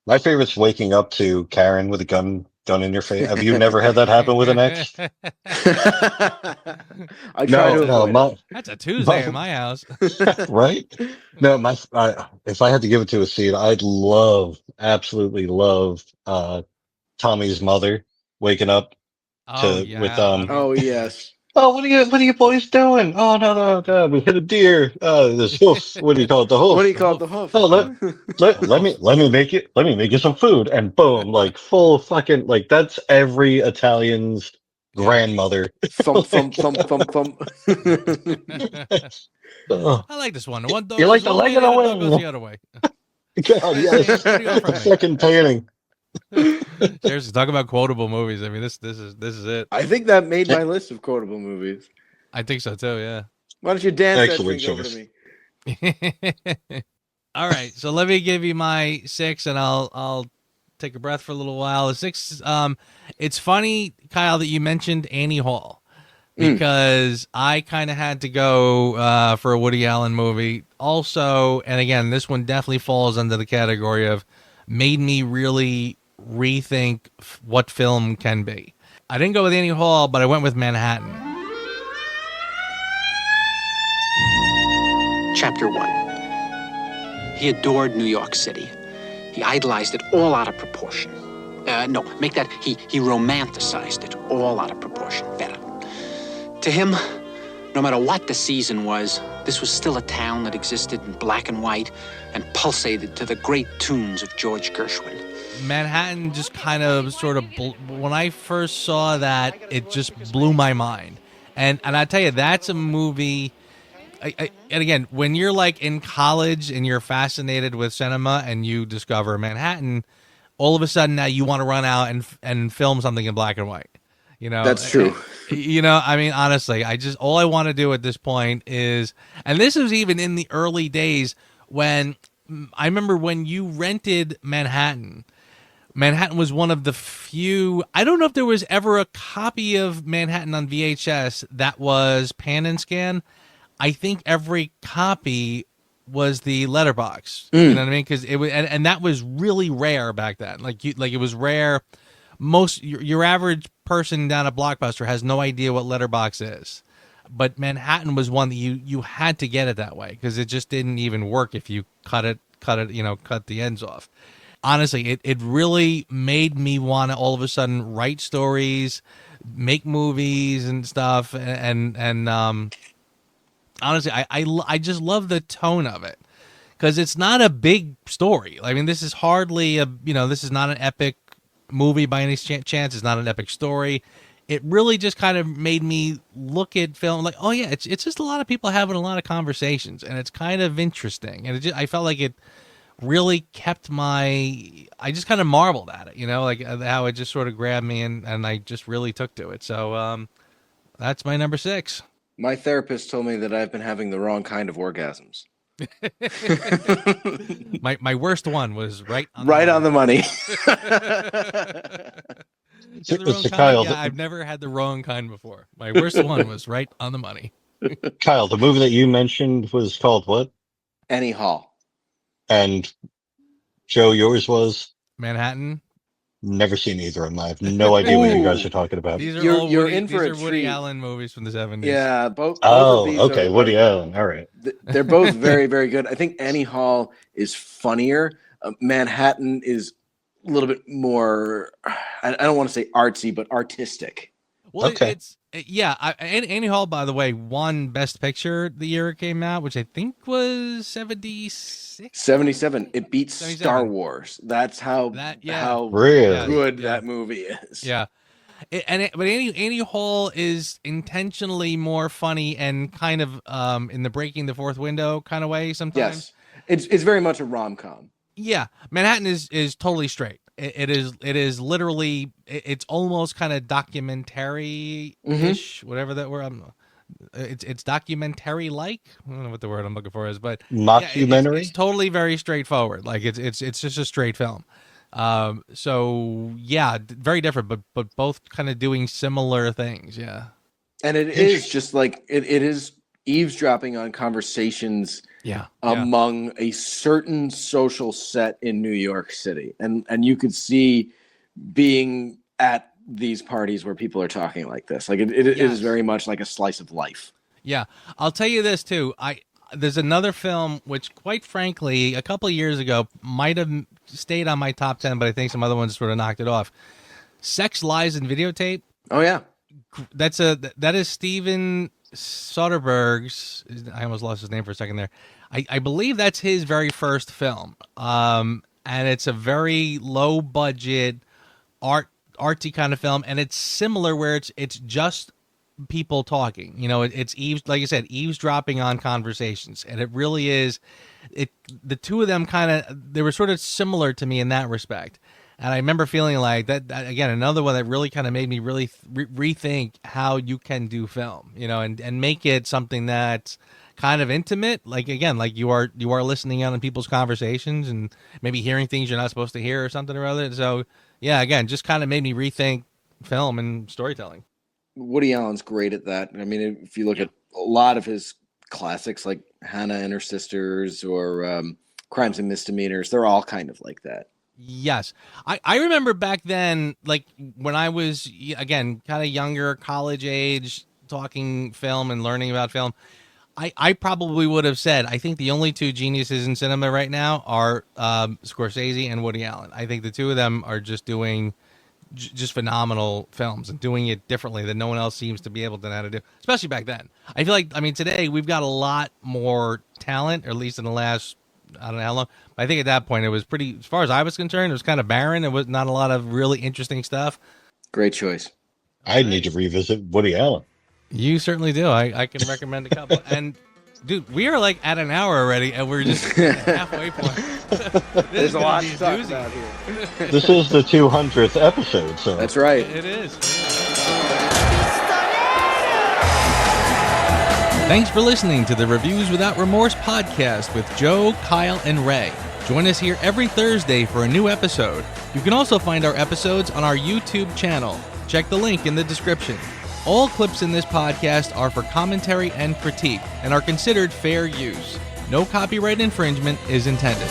My favorite's waking up to Karen with a gun in your face. Have you never had that happen with an ex? I try to That's a Tuesday in my house. Right? No, if I had to give it to a scene, I'd absolutely love Tommy's mother waking up with oh yes. Oh, what are you boys doing? Oh no, we hit a deer. This hoof. What do you call it? The hoof. What do you call it? The hoof. Oh, let me make you some food, and boom, like full fucking, like that's every Italian's grandmother. Thump thump thump thump thump. I like this one. One you like the leg of the wing? Goes the other way. God, yes. Second painting. Seriously, talk about quotable movies. I mean, this is it. I think that made my list of quotable movies. I think so too. Yeah. Why don't you dance Excellent that thing over to me? All right, so let me give you my 6, and I'll take a breath for a little while. The 6, it's funny, Kyle, that you mentioned Annie Hall, because I kind of had to go for a Woody Allen movie. Also, and again, this one definitely falls under the category of made me really rethink what film can be. I didn't go with Annie Hall, but I went with Manhattan. Chapter 1. He adored New York City. He idolized it all out of proportion. He romanticized it all out of proportion. Better. To him, no matter what the season was, this was still a town that existed in black and white and pulsated to the great tunes of George Gershwin. Manhattan just kind of when I first saw that, it just blew my mind. And I tell you, that's a movie. And again, when you're like in college and you're fascinated with cinema and you discover Manhattan, all of a sudden now you want to run out and film something in black and white. That's true. I mean, honestly, all I want to do at this point is, and this was even in the early days when I remember when you rented Manhattan. Manhattan was one of the few, I don't know if there was ever a copy of Manhattan on VHS that was pan and scan. I think every copy was the letterbox. You know what I mean? Because it was, and that was really rare back then. Like it was rare. Most your average person down at Blockbuster has no idea what letterbox is, but Manhattan was one that you had to get it that way because it just didn't even work if you cut the ends off. Honestly, it really made me want to all of a sudden write stories, make movies and stuff, and honestly, I just love the tone of it. because it's not a big story. I mean, this is hardly this is not an epic movie by any chance. It's not an epic story. It really just kind of made me look at film like, oh yeah, it's just a lot of people having a lot of conversations, and it's kind of interesting. And I felt like it really kept I just kind of marveled at it, like how it just sort of grabbed me, and I just really took to it. So that's my number 6. My therapist told me that I've been having the wrong kind of orgasms. my worst one was right on the money. Kyle, I've never had the wrong kind before. My worst one was right on the money. Kyle, the movie that you mentioned was called what? Annie Hall. And Joe, yours was? Manhattan. Never seen either of them. I have no idea what you guys are talking about. These are you're in for a Woody treat. Allen movies from the 70s. Yeah, both Oh, of these okay, are, Woody Allen. All right. They're both very, very good. I think Annie Hall is funnier. Manhattan is a little bit more, I don't want to say artsy, but artistic. Well, Annie Hall, by the way, won Best Picture the year it came out, which I think was 76? 77. It beats 77. Star Wars. That's how Really? good that movie is. Yeah. But Annie Hall is intentionally more funny and kind of in the breaking the fourth window kind of way sometimes. Yes. It's very much a rom-com. Yeah. Manhattan is totally straight. It is literally, it's almost kind of documentary-ish, whatever that word. It's documentary-like. I don't know what the word I'm looking for is, but mockumentary. It's totally very straightforward. Like it's just a straight film. So yeah, very different, but both kind of doing similar things. Yeah, and it is just like it is eavesdropping on conversations. Among a certain social set in New York City, and you could see being at these parties where people are talking like this. Like it is very much like a slice of life. Yeah, I'll tell you this too. There's another film which, quite frankly, a couple of years ago might have stayed on my top 10, but I think some other ones sort of knocked it off. Sex, Lies, and Videotape. Oh yeah, that is Steven Soderbergh's. I almost lost his name for a second there. I believe that's his very first film, and it's a very low budget artsy kind of film, and it's similar where it's just people talking. It's like I said, eavesdropping on conversations, and it really is. The two of them they were sort of similar to me in that respect. And I remember feeling like that again, another one that really kind of made me really rethink how you can do film, and make it something that's kind of intimate. Like, again, like you are listening in on people's conversations and maybe hearing things you're not supposed to hear or something or other. So yeah, again, just kind of made me rethink film and storytelling. Woody Allen's great at that. I mean, if you look at a lot of his classics like Hannah and Her Sisters or Crimes and Misdemeanors, they're all kind of like that. Yes. I remember back then, like when I was, again, kind of younger, college age, talking film and learning about film, I probably would have said, I think the only two geniuses in cinema right now are Scorsese and Woody Allen. I think the two of them are just doing just phenomenal films and doing it differently than no one else seems to be able to know how to do, especially back then. I feel like, today we've got a lot more talent, or at least in the last, I don't know how long. But I think at that point it was pretty, as far as I was concerned, it was kind of barren. There was not a lot of really interesting stuff. Great choice. I need to revisit Woody Allen. You certainly do. I can recommend a couple. And dude, we are like at an hour already, and we're just halfway point. There's a lot to talk about here. This is the 200th episode, so that's right. It is. Thanks for listening to the Reviews Without Remorse podcast with Joe, Kyle, and Ray. Join us here every Thursday for a new episode. You can also find our episodes on our YouTube channel. Check the link in the description. All clips in this podcast are for commentary and critique and are considered fair use. No copyright infringement is intended.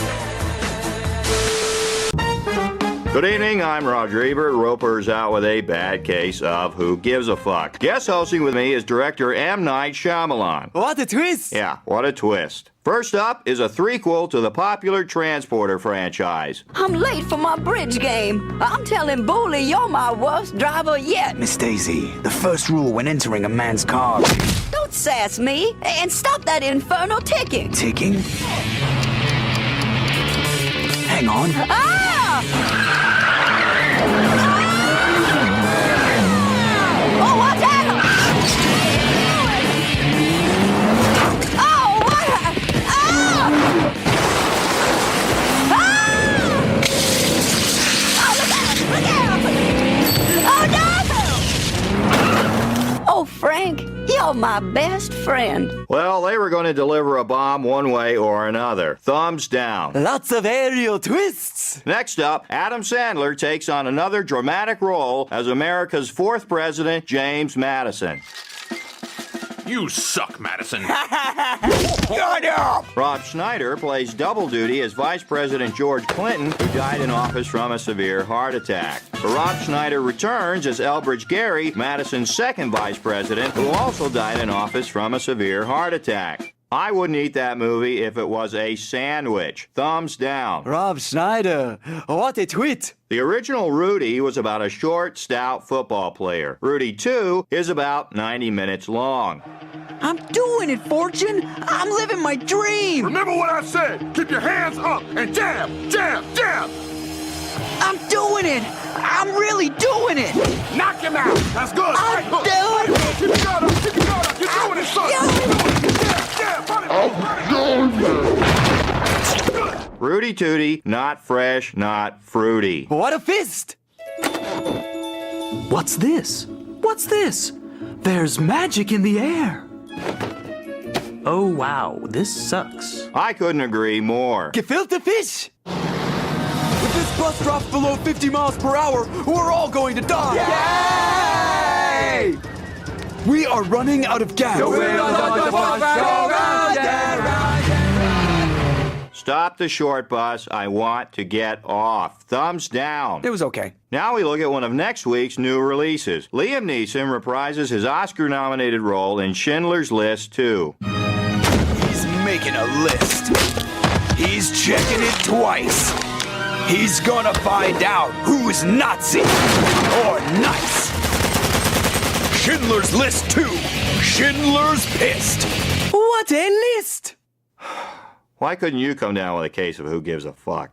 Good evening, I'm Roger Ebert. Roper's out with a bad case of Who Gives a Fuck. Guest hosting with me is director M. Night Shyamalan. What a twist! Yeah, what a twist. First up is a threequel to the popular Transporter franchise. I'm late for my bridge game. I'm telling Bully you're my worst driver yet. Miss Daisy, the first rule when entering a man's car. Don't sass me and stop that infernal ticking. Ticking? Hang on. Ah! Oh, watch out! Oh, what? Ah! Ah! Oh, look out! Look out! Oh, no! Oh, Frank, you're my best friend. Well, they were going to deliver a bomb one way or another. Thumbs down. Lots of aerial twists. Next up, Adam Sandler takes on another dramatic role as America's 4th president, James Madison. You suck, Madison. Shut up! Rob Schneider plays double duty as Vice President George Clinton, who died in office from a severe heart attack. But Rob Schneider returns as Elbridge Gerry, Madison's 2nd Vice President, who also died in office from a severe heart attack. I wouldn't eat that movie if it was a sandwich. Thumbs down. Rob Schneider, what a tweet. The original Rudy was about a short, stout football player. Rudy 2 is about 90 minutes long. I'm doing it, Fortune. I'm living my dream. Remember what I said. Keep your hands up and jab, jab, jab. I'm doing it. I'm really doing it. Knock him out. That's good. I'm doing it. Keep your guard up. Keep your guard up. You're doing it, son. Rudy Tooty, not fresh, not fruity. What a fist! What's this? What's this? There's magic in the air. Oh, wow. This sucks. I couldn't agree more. Gefilte fish! If this bus drops below 50 miles per hour, we're all going to die! Yay! We are running out of gas. Stop the short bus. I want to get off. Thumbs down. It was okay. Now we look at one of next week's new releases. Liam Neeson reprises his Oscar-nominated role in Schindler's List 2. He's making a list. He's checking it twice. He's gonna find out who's Nazi or nice. Schindler's List 2. Schindler's Pissed. What a list! Why couldn't you come down with a case of who gives a fuck?